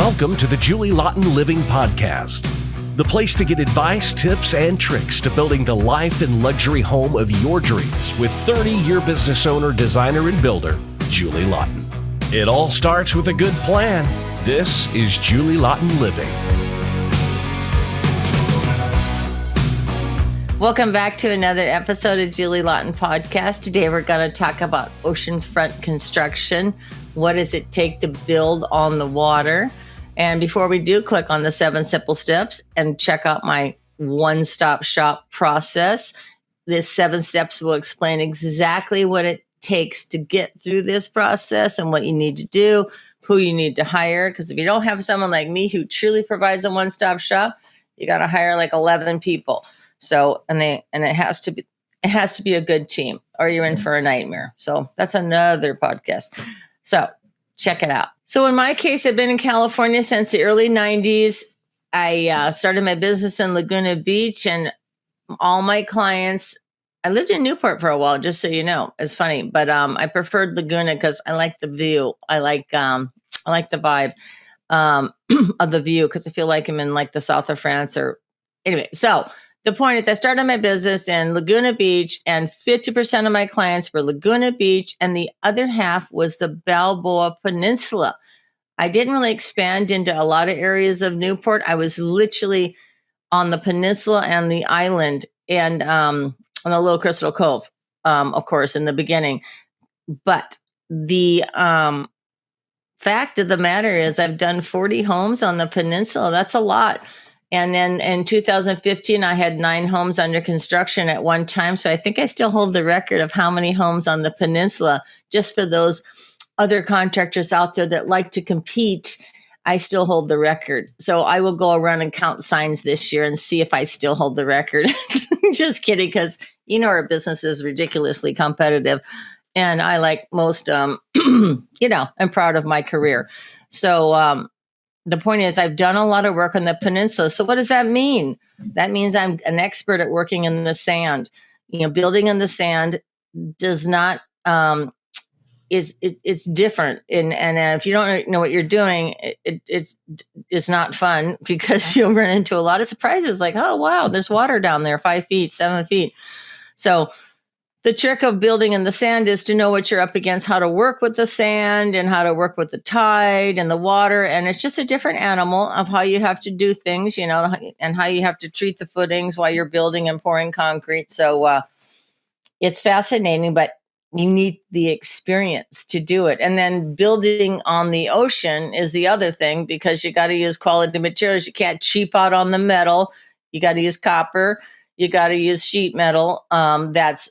Welcome to the Julie Laughton Living Podcast, the place to get advice, tips, and tricks to building the life and luxury home of your dreams with 30-year business owner, designer, and builder, Julie Laughton. It all starts with a good plan. This is Julie Laughton Living. Welcome back to another episode of Julie Laughton Podcast. Today we're going to talk about oceanfront construction. What does it take to build on the water? And before we do, click on the 7 simple steps and check out my one-stop shop process. This 7 steps will explain exactly what it takes to get through this process and what you need to do, who you need to hire. Because if you don't have someone like me who truly provides a one-stop shop, you got to hire like 11 people. So, and it has to be a good team, or you're in for a nightmare. So that's another podcast. So check it out. So in my case, I've been in California since the early 90s. I started my business in Laguna Beach, and all my clients, I lived in Newport for a while, just so you know. It's funny, but I preferred Laguna because I like the view. I like the vibe of the view, because I feel like I'm in like the south of France or anyway. So the point is, I started my business in Laguna Beach, and 50% of my clients were Laguna Beach, and the other half was the Balboa Peninsula. I didn't really expand into a lot of areas of Newport. I was literally on the peninsula and the island, and on a little Crystal Cove, of course, in the beginning. But the fact of the matter is, I've done 40 homes on the peninsula. That's a lot. And then in 2015, I had 9 homes under construction at one time. So I think I still hold the record of how many homes on the peninsula. Just for those other contractors out there that like to compete, I still hold the record. So I will go around and count signs this year and see if I still hold the record. Just kidding, because our business is ridiculously competitive. And I, like most, I'm proud of my career. So, the point is, I've done a lot of work on the peninsula. So what does that mean? That means I'm an expert at working in the sand. Building in the sand does not, it's different. And if you don't know what you're doing, it's not fun, because you'll run into a lot of surprises like, oh, wow, there's water down there, 5 feet, 7 feet. So the trick of building in the sand is to know what you're up against, how to work with the sand and how to work with the tide and the water. And it's just a different animal of how you have to do things, and how you have to treat the footings while you're building and pouring concrete. So it's fascinating, but you need the experience to do it. And then building on the ocean is the other thing, because you got to use quality materials. You can't cheap out on the metal. You got to use copper. You got to use sheet metal. That's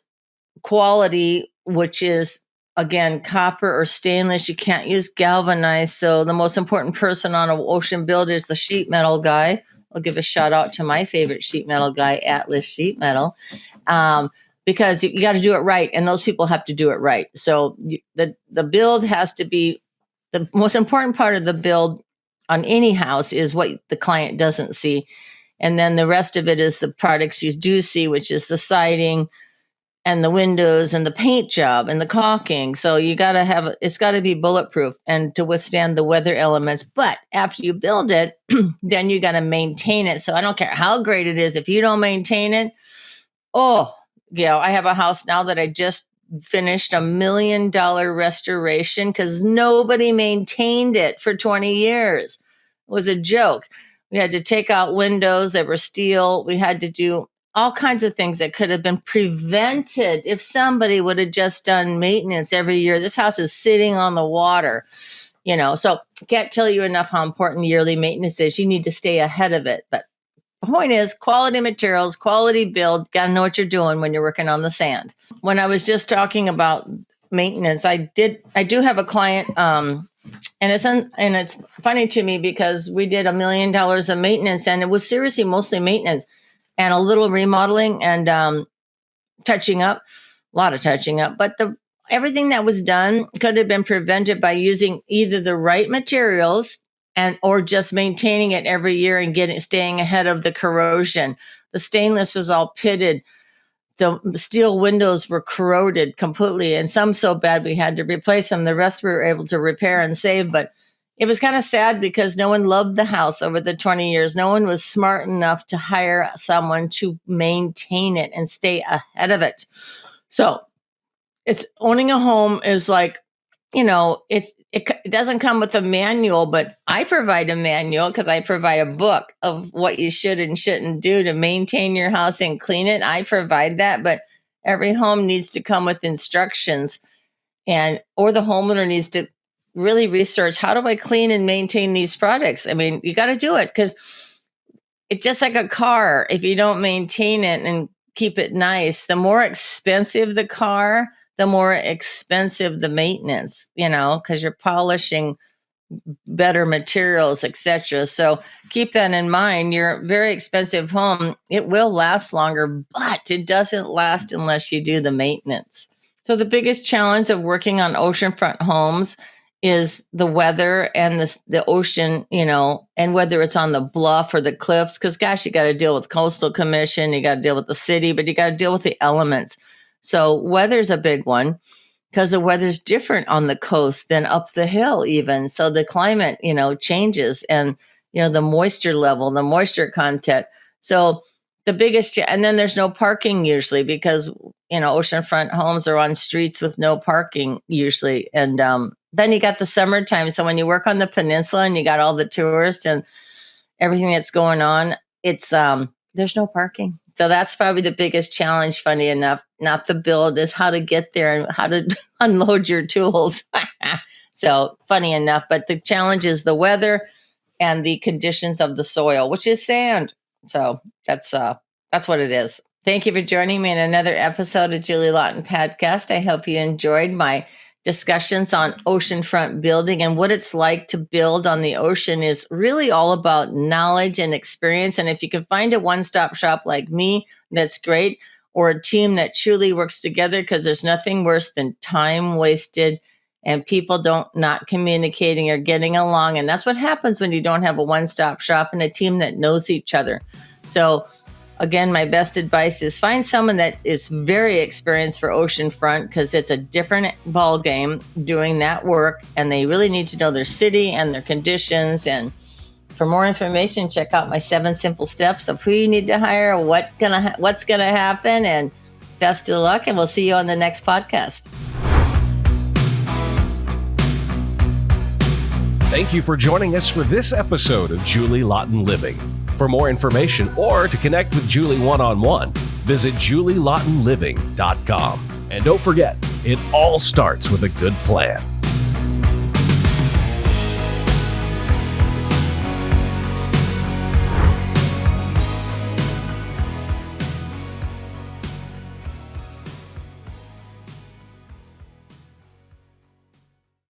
quality, which is, again, copper or stainless. You can't use galvanized. So the most important person on an ocean builder is the sheet metal guy. I'll give a shout out to my favorite sheet metal guy, Atlas Sheet Metal, because you got to do it right, and those people have to do it right. So the build has to be, the most important part of the build on any house is what the client doesn't see. And then the rest of it is the products you do see, which is the siding and the windows and the paint job and the caulking. So it's got to be bulletproof and to withstand the weather elements. But after you build it, then you got to maintain it. So I don't care how great it is, if you don't maintain it. I have a house now that I just finished $1 million restoration because nobody maintained it for 20 years. It was a joke. We had to take out windows that were steel. We had to do all kinds of things that could have been prevented if somebody would have just done maintenance every year. This house is sitting on the water, so I can't tell you enough how important yearly maintenance is. You need to stay ahead of it. But the point is, quality materials, quality build, got to know what you're doing when you're working on the sand. When I was just talking about maintenance, I do have a client, and it's funny to me because we did $1 million of maintenance, and it was seriously mostly maintenance and a little remodeling and touching up, a lot of touching up. But everything that was done could have been prevented by using either the right materials or just maintaining it every year and staying ahead of the corrosion. The stainless was all pitted. The steel windows were corroded completely, and some so bad we had to replace them. The rest we were able to repair and save, but it was kind of sad because no one loved the house over the 20 years. No one was smart enough to hire someone to maintain it and stay ahead of it. So it's owning a home is like, it doesn't come with a manual, but I provide a manual because I provide a book of what you should and shouldn't do to maintain your house and clean it. I provide that, but every home needs to come with instructions, or the homeowner needs to really research, how do I clean and maintain these products? I mean, you got to do it because it's just like a car. If you don't maintain it and keep it nice, the more expensive the car, the more expensive the maintenance, because you're polishing better materials, etc. So keep that in mind. Your very expensive home, it will last longer, but it doesn't last unless you do the maintenance. So the biggest challenge of working on oceanfront homes is the weather and the ocean, and whether it's on the bluff or the cliffs, because gosh, you got to deal with coastal commission, you got to deal with the city, but you got to deal with the elements. So weather's a big one because the weather's different on the coast than up the hill even. So the climate, changes, and, the moisture level, the moisture content. So the biggest, and then there's no parking usually because, oceanfront homes are on streets with no parking usually. And then you got the summertime. So when you work on the peninsula and you got all the tourists and everything that's going on, it's there's no parking. So that's probably the biggest challenge, funny enough, not the build, is how to get there and how to unload your tools. So funny enough, but the challenge is the weather and the conditions of the soil, which is sand. So that's what it is. Thank you for joining me in another episode of Julie Laughton Podcast. I hope you enjoyed my discussions on oceanfront building, and what it's like to build on the ocean is really all about knowledge and experience. And if you can find a one-stop shop like me, that's great, or a team that truly works together, because there's nothing worse than time wasted and people not communicating or getting along. And that's what happens when you don't have a one-stop shop and a team that knows each other. So again, my best advice is find someone that is very experienced for oceanfront, because it's a different ball game doing that work, and they really need to know their city and their conditions. And for more information, check out my 7 simple steps of who you need to hire, what's gonna happen, and best of luck. And we'll see you on the next podcast. Thank you for joining us for this episode of Julie Laughton Living. For more information or to connect with Julie one-on-one, visit julielaughtonliving.com. And don't forget, it all starts with a good plan.